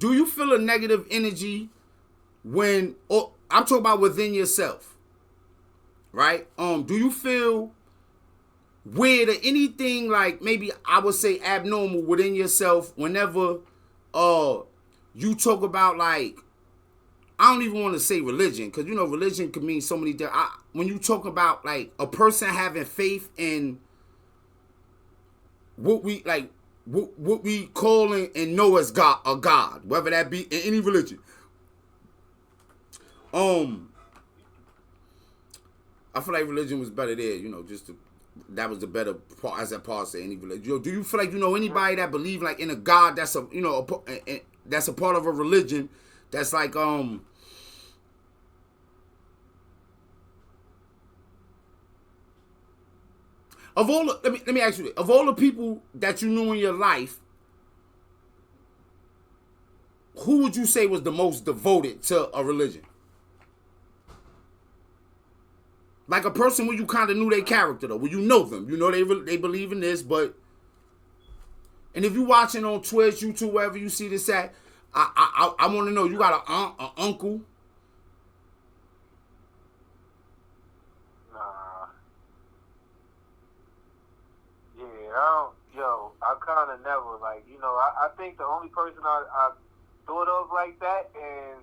do you feel a negative energy when, or I'm talking about within yourself, right? Do you feel weird or anything like maybe I would say abnormal within yourself whenever you talk about like, I don't even want to say religion because you know religion can mean so many different. When you talk about like a person having faith in what we like, what we call and know as God, a God, whether that be in any religion. I feel like religion was better there, you know, that was the better part as a part of any religion. Do you feel like you know anybody that believe like in a God that's a, you know, that's a part of a religion that's like of all the, let me ask you this. Of all the people that you knew in your life, who would you say was the most devoted to a religion? Like a person where you kind of knew their character though, where you know them, you know they believe in this, but and if you watching on Twitch, YouTube, wherever you see this at, I want to know you got an aunt, an uncle. Nah. Yeah, I kind of never like, you know, I think the only person I thought of like that, and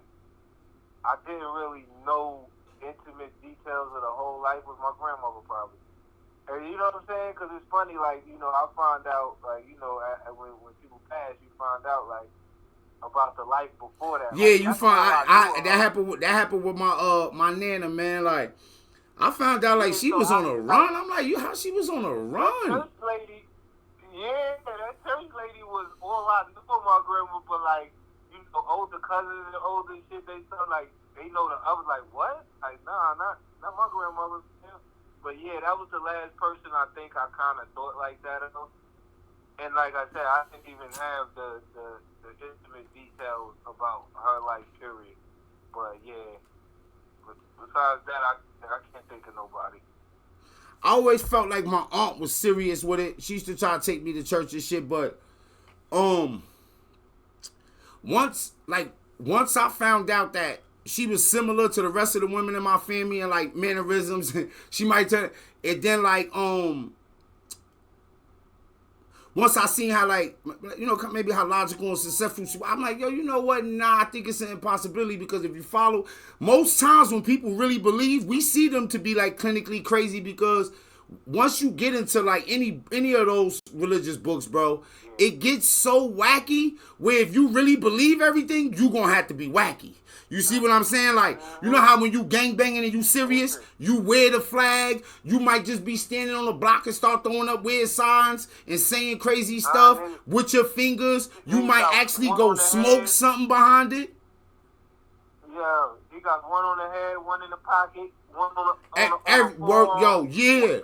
I didn't really know intimate details of the whole life was my grandmother probably. And you know what I'm saying? Because it's funny, like, you know, I find out, like, you know, when people pass, you find out, like, about the life before that. Yeah, like, you find that happened with my nana, man. Like, I found out like she was on a run. I'm like, how she was on a run? That church lady, that church lady was all I knew of my grandma, but like, you know, older cousins and older shit, they felt like they know the. I was like, what? Like, nah, not my grandmother. Yeah. But yeah, that was the last person I think I kind of thought like that of. And like I said, I didn't even have the intimate details about her life period. But yeah, besides that, I can't think of nobody. I always felt like my aunt was serious with it. She used to try to take me to church and shit, but once I found out that she was similar to the rest of the women in my family and like mannerisms, she might turn it. Then like once I seen how like, you know, maybe how logical and successful she was, I'm like, yo, you know what? Nah, I think it's an impossibility because if you follow, most times when people really believe, we see them to be like clinically crazy because once you get into like any of those religious books, bro, it gets so wacky where if you really believe everything, you gonna have to be wacky. You see what I'm saying? Like, you know how when you gangbanging and you serious, you wear the flag, you might just be standing on the block and start throwing up weird signs and saying crazy stuff with your fingers. You might actually go smoke something behind it. Yeah, you got one on the head, one in the pocket, one on the every work, yo, yeah.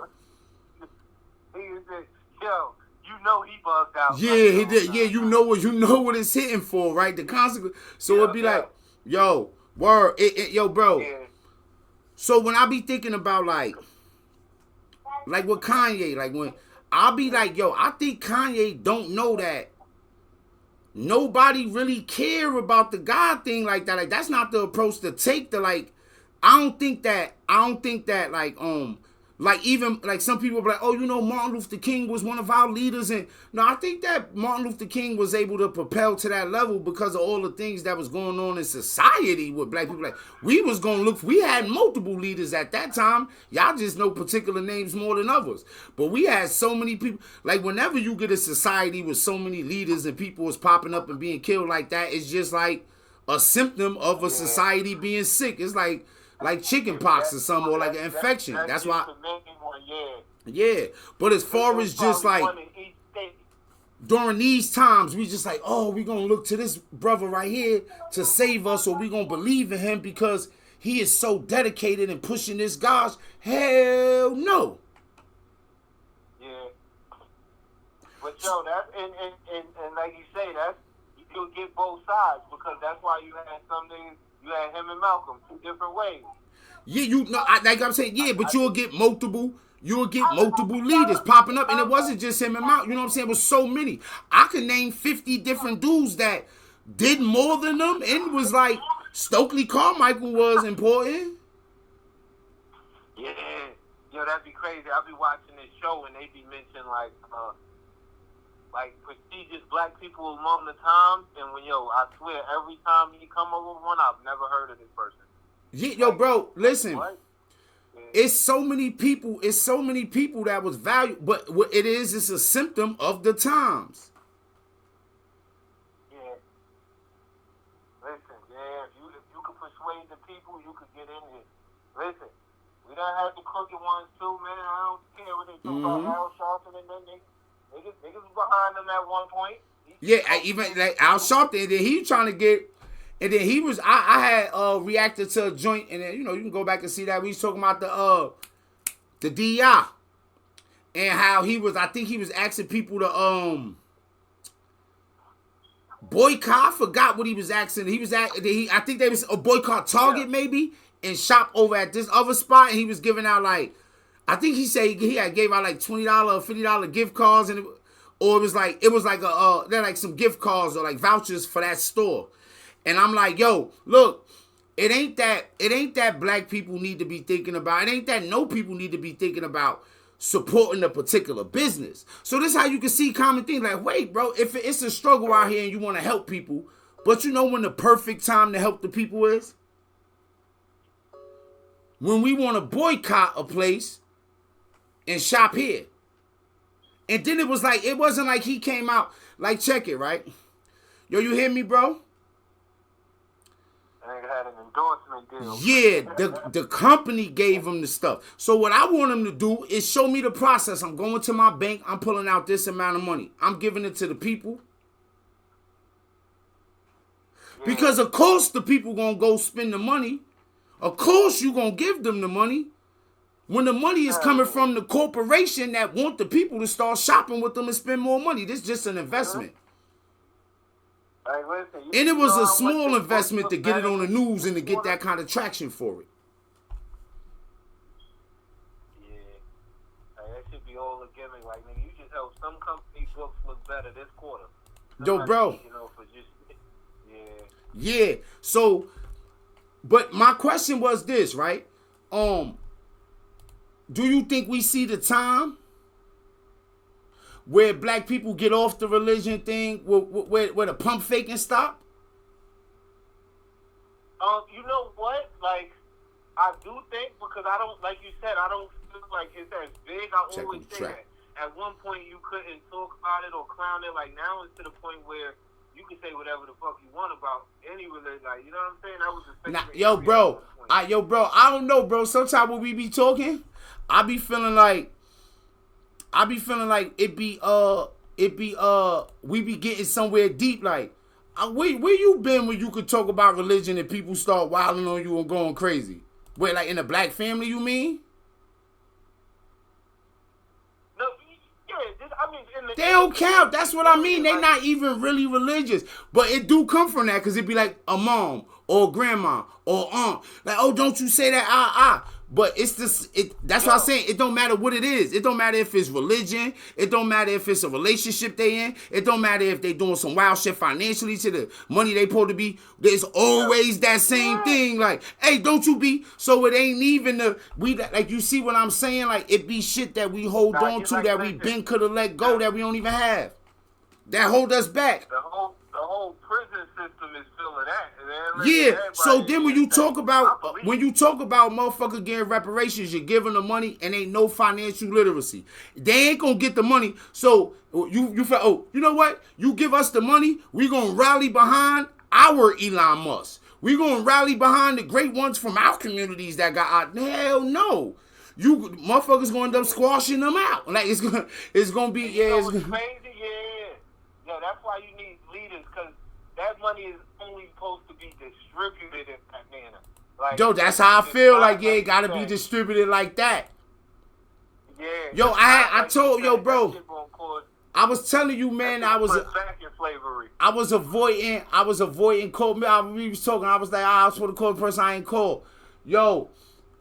Yo, you know he bugged out. Yeah, he did. Yeah, you know what it's hitting for, right? The consequence. So it'd be like, yo, word, yo, bro. Yeah. So when I be thinking about like with Kanye, like when I'll be like, yo, I think Kanye don't know that nobody really care about the God thing like that. Like that's not the approach to take. I don't think that like even like some people be like, oh, you know, Martin Luther King was one of our leaders, and no, I think that Martin Luther King was able to propel to that level because of all the things that was going on in society with black people. Like we had multiple leaders at that time. Y'all just know particular names more than others, but we had so many people. Like whenever you get a society with so many leaders and people was popping up and being killed like that, it's just like a symptom of a society being sick. It's like chicken pox or something, or like an infection. That's why. Yeah, but as far as just like during these times, we just like, oh, we gonna look to this brother right here to save us, or we gonna believe in him because he is so dedicated and pushing this gosh. Hell no. Yeah, but yo, that and like you say, that's you'll get both sides because that's why you had something. You had him and Malcolm, two different ways. Yeah, you know, like I'm saying, yeah, but you'll get multiple leaders popping up, and it wasn't just him and Malcolm. You know what I'm saying? It was so many. I could name 50 different dudes that did more than them and was like Stokely Carmichael was important. Yeah. Yo, that'd be crazy. I'll be watching this show and they be mentioning like prestigious black people among the times, and when I swear every time he come over one, I've never heard of this person. Yeah, yo, bro, listen. What? It's so many people. It's so many people that was valued, but what it is, it's a symptom of the times. Yeah. Listen, yeah. If you could persuade the people, you could get in here. Listen, we done had the crooked ones too, man. I don't care what they talk about Al Sharpton and then niggas behind them at one point. Yeah, even like Al Sharpton, and then he trying to get. And then he was, I had reacted to a joint, and then, you can go back and see that. We was talking about the DI. And how he was, I think he was asking people to boycott. I forgot what he was asking. I think they was a boycott Target maybe, and shop over at this other spot. And he was giving out like, I think he said he gave out like $20 or $50 gift cards, and it was like they're like some gift cards or like vouchers for that store. And I'm like, yo, look, it ain't that black people need to be thinking about. It ain't that no people need to be thinking about supporting a particular business. So this is how you can see common things. Like, wait, bro, if it's a struggle out here and you want to help people, but you know when the perfect time to help the people is? When we want to boycott a place and shop here. And then it wasn't like he came out, like, check it, right? Yo, you hear me, bro? Had an endorsement deal. Yeah, the company gave him the stuff. So what I want him to do is show me the process. I'm going to my bank. I'm pulling out this amount of money. I'm giving it to the people. Yeah. Because of course the people going to go spend the money. Of course you going to give them the money. When the money is coming from the corporation that want the people to start shopping with them and spend more money. This is just an investment. Hey, listen, and it was a small investment to get it on the news and to get that kind of traction for it. Yeah. Hey, that should be all a gimmick. Like, nigga, you just help some company books look better this quarter. Yo, bro. For just, yeah. So, but my question was this, right? Do you think we see the time where black people get off the religion thing, where the pump faking stop? You know what? Like, I do think, because I don't, like you said, I don't feel like it's as big. I always say that. At one point, you couldn't talk about it or clown it. Like, now it's to the point where you can say whatever the fuck you want about any religion. Like, you know what I'm saying? That was the yo, bro, I don't know, bro. Sometimes when we be talking, I be feeling like we be getting somewhere deep. Like, where you been when you could talk about religion and people start wilding on you and going crazy? Where, like, in a black family, you mean? No, yeah, I mean, they don't count. That's what I mean. They not even really religious, but it do come from that, because it be like a mom or a grandma or aunt. Like, oh, don't you say that? But it's this. That's what I'm saying. It don't matter what it is. It don't matter if it's religion. It don't matter if it's a relationship they in. It don't matter if they doing some wild shit financially to the money they supposed to be. There's always that same thing. Like, hey, don't you be. So it ain't even like, you see what I'm saying? Like, it be shit that we hold on to, that we been could have let go, that we don't even have. That hold us back. The whole prison system is feeling that. Yeah. So then when you talk about motherfucker getting reparations, you're giving them money and ain't no financial literacy. They ain't gonna get the money. So you feel, oh, you know what? You give us the money, we gonna rally behind our Elon Musk. We gonna rally behind the great ones from our communities that got out. Hell no. You motherfuckers gonna end up squashing them out. Like, it's gonna be, yeah. It's crazy, yeah, that's why you need leaders, because that money is only supposed to be distributed in that manner. Like, yo, that's how I feel. Like, yeah, it gotta be distributed like that. Yeah. Yo, I told, yo, bro, I was telling you, man, I was avoiding cold. We was talking. I was like, I was supposed to call the person I ain't called. Yo,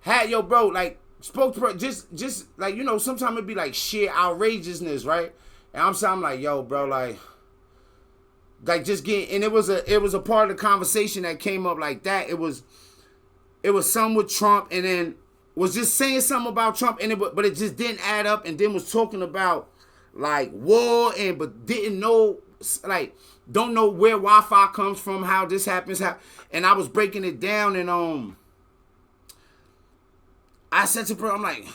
bro, like, spokesperson, just like, sometimes it be like sheer outrageousness, right? And I'm like, yo, bro, like, like just getting, and it was a part of the conversation that came up like that. It was some with Trump, and then was just saying something about Trump, and but it just didn't add up, and then was talking about like war, and but didn't know, like, don't know where Wi-Fi comes from, how this happens, and I was breaking it down, and I said to her, I'm like,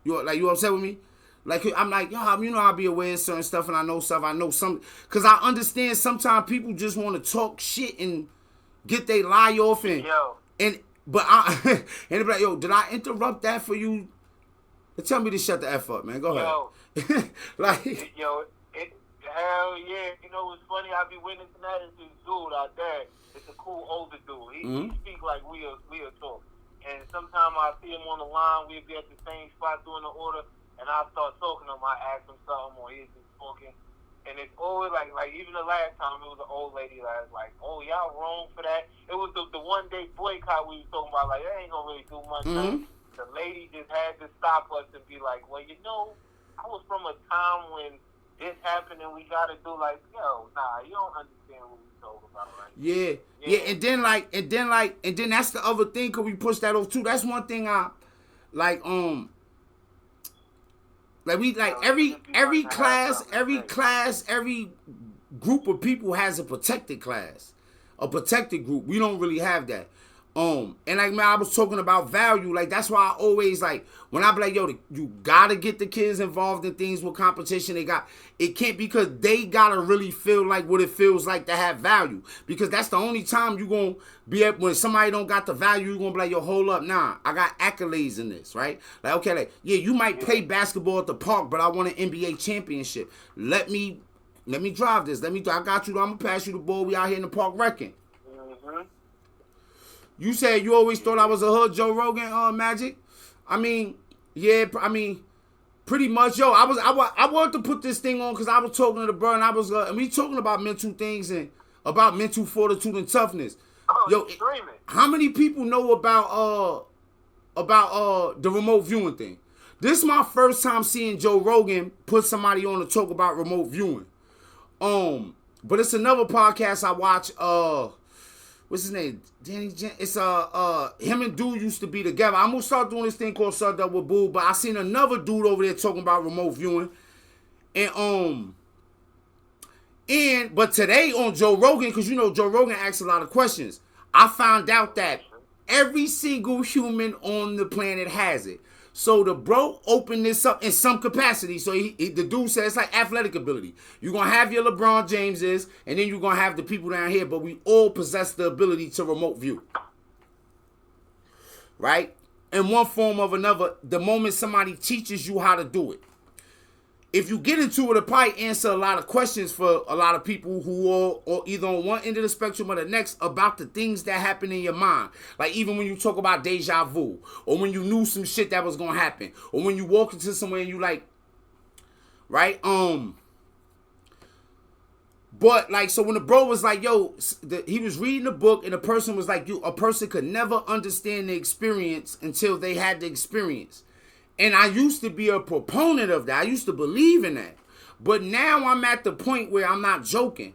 you upset with me? Like, I'm like, yo, you know, I'll be aware of certain stuff, and I know stuff. I know some, because I understand sometimes people just want to talk shit and get they lie off, but and they be like, yo, did I interrupt that for you? Tell me to shut the F up, man. Go ahead. Like, hell yeah. You know what's funny? I be witnessing that is this dude out there. It's a cool older dude. He speak like we'll talk. And sometimes I see him on the line. We'll be at the same spot doing the order. And I start talking to him. I ask him something, or he's just talking. And it's always like even the last time, it was an old lady that was like, oh, y'all wrong for that. It was the one-day boycott we was talking about. Like, that ain't gonna really do much. The lady just had to stop us and be like, well, you know, I was from a time when this happened, and we gotta do like, yo, nah, you don't understand what we talking about, right? Yeah. And then that's the other thing. Cause we push that off too. That's one thing I like. Like we like every class, every group of people has a protected class, a protected group. We don't really have that. And like, man, I was talking about value. Like, that's why I always, like, when I be like, yo, you gotta get the kids involved in things with competition. It can't, because they gotta really feel like what it feels like to have value. Because that's the only time you gonna be able, when somebody don't got the value, you gonna be like, yo, hold up, nah, I got accolades in this, right? Like, okay, like, yeah, you might play basketball at the park, but I want an NBA championship. Let me drive this. I got you. I'm gonna pass you the ball. We out here in the park wrecking. You said you always thought I was a hood Joe Rogan, Magic. I mean, yeah, pretty much. Yo, I wanted to put this thing on because I was talking to the bro, and and we talking about mental things and about mental fortitude and toughness. Yo, how many people know about the remote viewing thing? This is my first time seeing Joe Rogan put somebody on to talk about remote viewing. But it's another podcast I watch. What's his name? Danny Jen. It's him and dude used to be together. I'm gonna start doing this thing called Sucked Up with Boo, but I seen another dude over there talking about remote viewing. But today on Joe Rogan, because you know Joe Rogan asks a lot of questions, I found out that every single human on the planet has it. So the bro opened this up in some capacity. So the dude said it's like athletic ability. You're going to have your LeBron Jameses, and then you're going to have the people down here, but we all possess the ability to remote view. Right? In one form or another, the moment somebody teaches you how to do it. If you get into it, it'll probably answer a lot of questions for a lot of people who are either on one end of the spectrum or the next about the things that happen in your mind. Like even when you talk about deja vu, or when you knew some shit that was going to happen, or when you walk into somewhere and you like, right? But like, so when the bro was like, yo, he was reading the book and the person was like, a person could never understand the experience until they had the experience. And I used to be a proponent of that. I used to believe in that. But now I'm at the point where I'm not joking.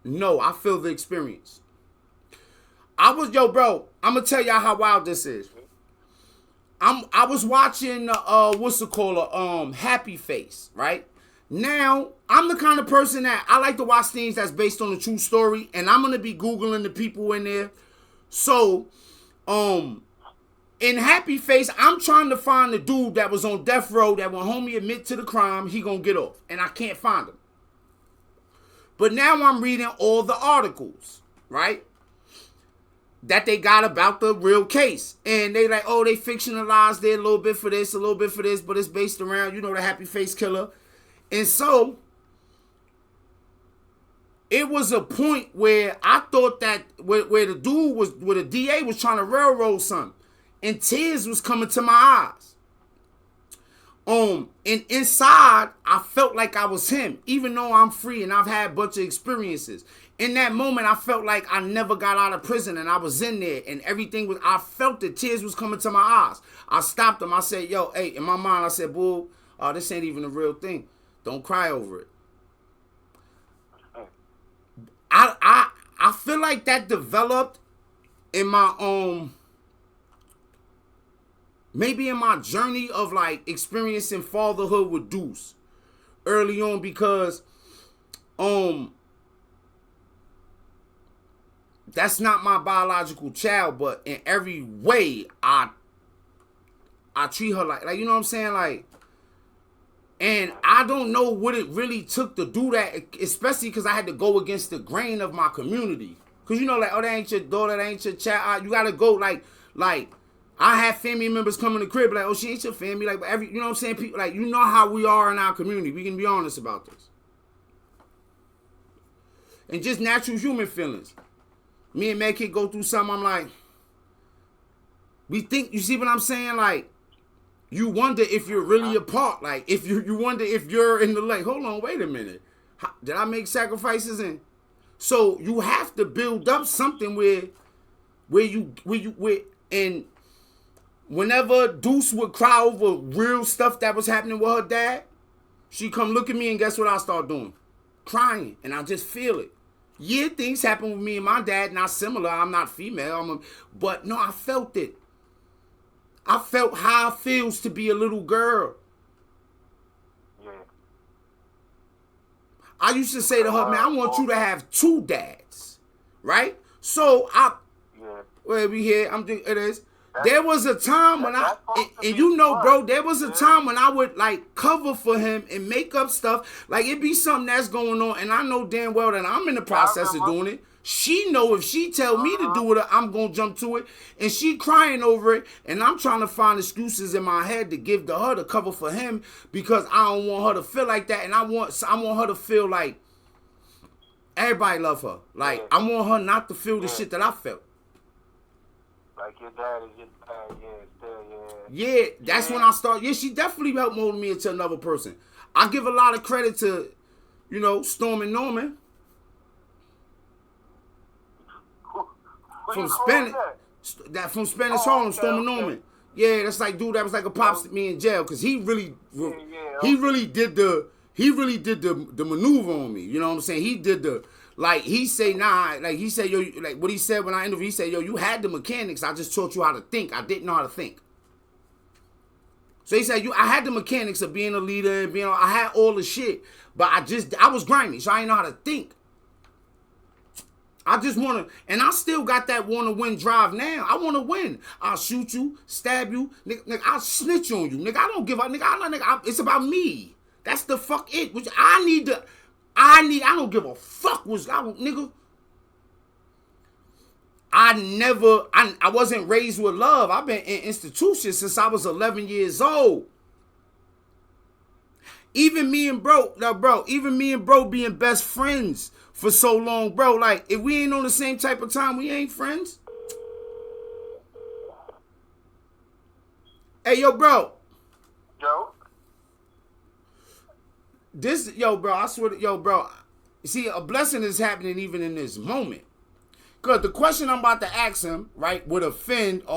No, I feel the experience. Yo, bro, I'm going to tell y'all how wild this is. I was watching, what's it called, Happy Face, right? Now, I'm the kind of person that I like to watch things that's based on a true story. And I'm going to be Googling the people in there. So, in Happy Face, I'm trying to find the dude that was on death row that when homie admit to the crime, he gonna get off. And I can't find him. But now I'm reading all the articles, right? That they got about the real case. And they like, oh, they fictionalized it a little bit for this, but it's based around, you know, the Happy Face killer. And so, it was a point where I thought that where the dude was, where the DA was trying to railroad something. And tears was coming to my eyes. And inside, I felt like I was him, even though I'm free and I've had a bunch of experiences. In that moment, I felt like I never got out of prison and I was in there and everything was, I felt the tears was coming to my eyes. I stopped him. I said, yo, hey, in my mind, I said, boo, this ain't even a real thing. Don't cry over it. feel like that developed in my maybe in my journey of like experiencing fatherhood with Deuce early on, because that's not my biological child, but in every way I treat her like you know what I'm saying, like, and I don't know what it really took to do that, especially because I had to go against the grain of my community. Because, you know, like, oh, that ain't your daughter, that ain't your child. You got to go, like, I have family members come in the crib, like, oh, she ain't your family. Like, you know what I'm saying? People, like, you know how we are in our community. We can be honest about this. And just natural human feelings. Me and Meg Kid go through something, I'm like, we think, you see what I'm saying? Like, you wonder if you're really apart. Like, if you wonder if you're in the lake. Hold on, wait a minute. Did I make sacrifices? And so you have to build up something where and whenever Deuce would cry over real stuff that was happening with her dad, she come look at me and guess what I start doing? Crying. And I just feel it. Yeah, things happen with me and my dad, not similar. I'm not female. But no, I felt it. I felt how it feels to be a little girl. Yeah. I used to say to her, man, I want you to have 2 dads. Right? So well, we here, it is. There was a time when and you know, bro, there was a time when I would like cover for him and make up stuff. Like, it be something that's going on, and I know damn well that I'm in the process of doing it. She know if she tell me to do it, I'm going to jump to it. And she crying over it. And I'm trying to find excuses in my head to give to her to cover for him, because I don't want her to feel like that. And I want her to feel like everybody love her. Like, I want her not to feel the shit that I felt. Like, your dad is your dad, still. Yeah, that's when I start. Yeah, she definitely helped mold me into another person. I give a lot of credit to, you know, Storm and Norman. From Spanish, from Spanish Harlem, Storm and Norman. Yeah, that's like, dude, that was like a pops to me in jail, because he really did the maneuver on me. You know what I'm saying? He did the, like, he say, nah, like, he said, yo, like, what he said when I interviewed, he said, yo, you had the mechanics, I just taught you how to think. I didn't know how to think. So he said, I had the mechanics of being a leader and I had all the shit, but I was grimy, so I didn't know how to think. I just want to, and I still got that want to win drive now. I want to win. I'll shoot you, stab you, nigga, I'll snitch on you, nigga. I don't give a nigga. It's about me. That's the fuck it. Which I don't give a fuck. Nigga. I wasn't raised with love. I've been in institutions since I was 11 years old. Even me and bro being best friends for so long, bro. Like, if we ain't on the same type of time, we ain't friends. Hey, yo, bro. Bro, I swear to, bro. See, a blessing is happening even in this moment. Because the question I'm about to ask him, right, would offend all